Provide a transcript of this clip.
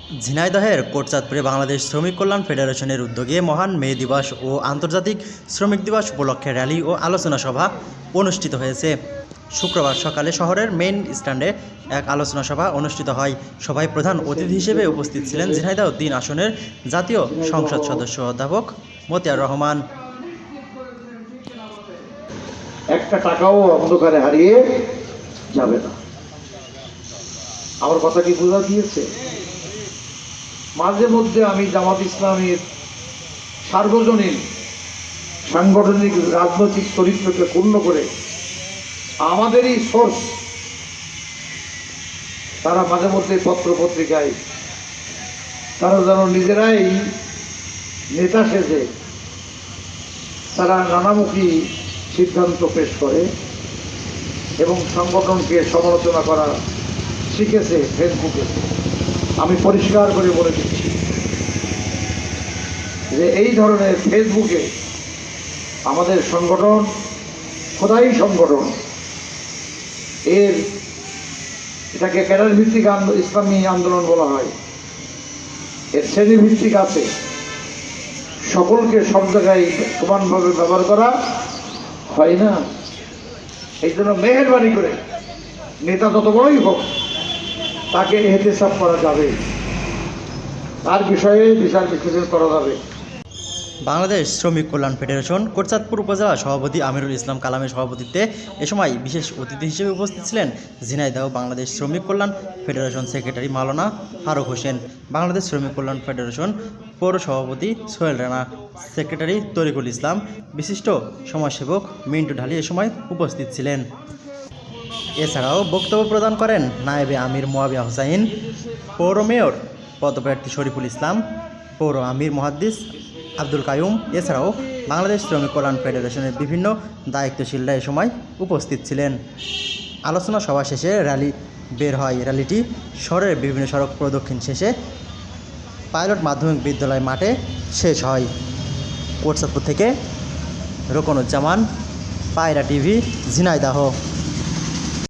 ঝিনাইদহের কোটচাঁদপুরে বাংলাদেশ শ্রমিক কল্যাণ ফেডারেশনের উদ্যোগে মহান মে দিবস ও আন্তর্জাতিক শ্রমিক দিবস উপলক্ষে র্যালি ও আলোচনা সভা অনুষ্ঠিত হয়েছে। শুক্রবার সকালে শহরের মেইন স্ট্যান্ডে এক আলোচনা সভা অনুষ্ঠিত হয়। সভায় প্রধান অতিথি হিসেবে উপস্থিত ছিলেন ঝিনাইদহ ৩ আসনের জাতীয় সংসদ সদস্য অধ্যাপক মতিয়ার রহমান। একটা টাকাও অন্ধকারে হারিয়ে যাবে না। আমার কথা কি বোঝা দিয়েছে? মাঝে মধ্যে আমি জামাত ইসলামের সার্বজনীন সাংগঠনিক রাজনৈতিক চরিত্রকে পূর্ণ করে আমাদেরই সোর্স তারা মাঝে মধ্যে পত্র পত্রিকায় তারা যেন নিজেরাই নেতা সেজে তারা নানামুখী সিদ্ধান্ত পেশ করে এবং সংগঠনকে সমালোচনা করা শিখেছে ফেসবুকে। আমি পরিষ্কার করে বলে দিচ্ছি যে এই ধরনের ফেসবুকে আমাদের সংগঠন খোদাই সংগঠন এটাকে ক্যাডার ভিত্তিক ইসলামী আন্দোলন বলা হয়। এর শ্রেণী ভিত্তিক আছে, সকলকে সব জায়গায় সমানভাবে ব্যবহার করা হয় না। এই জন্য মেহেরবানি করে নেতা যত বড়ই হোক তাকে এহতেসাব করা যাবে, তার বিষয়ে বিচার বিশ্লেষণ করা যাবে। বাংলাদেশ শ্রমিক কল্যাণ ফেডারেশন কোটচাঁদপুর উপজেলা সভাপতি আমিরুল ইসলাম কালামের সভাপতিত্বে এ সময় বিশেষ অতিথি হিসেবে উপস্থিত ছিলেন ঝিনাইদহ বাংলাদেশ শ্রমিক কল্যাণ ফেডারেশন সেক্রেটারি মাওলানা ফারুক হোসেন, বাংলাদেশ শ্রমিক কল্যাণ ফেডারেশন পৌর সভাপতি সোহেল রানা, সেক্রেটারি তরিকুল ইসলাম, বিশিষ্ট সমাজসেবক মিন্টু ঢালি এ সময় উপস্থিত ছিলেন। এছাড়াও বক্তব্য প্রদান করেন নায়েবে আমির মোয়াবিয়া হোসাইন, পৌর মেয়র পদপ্রার্থী শরীফুল ইসলাম, পৌর আমির মুহাদ্দিস আব্দুল কায়ুম। এছাড়াও বাংলাদেশ শ্রমিক কল্যাণ ফেডারেশনের বিভিন্ন দায়িত্বশীলরা এ সময় উপস্থিত ছিলেন। আলোচনা সভা শেষে র্যালি বের হয়। র্যালিটি শহরের বিভিন্ন সড়ক প্রদক্ষিণ শেষে পাইলট মাধ্যমিক বিদ্যালয় মাঠে শেষ হয়। কোটচাঁদপুর থেকে রোকনুজ্জামান, পায়রা টিভি, ঝিনাইদহ।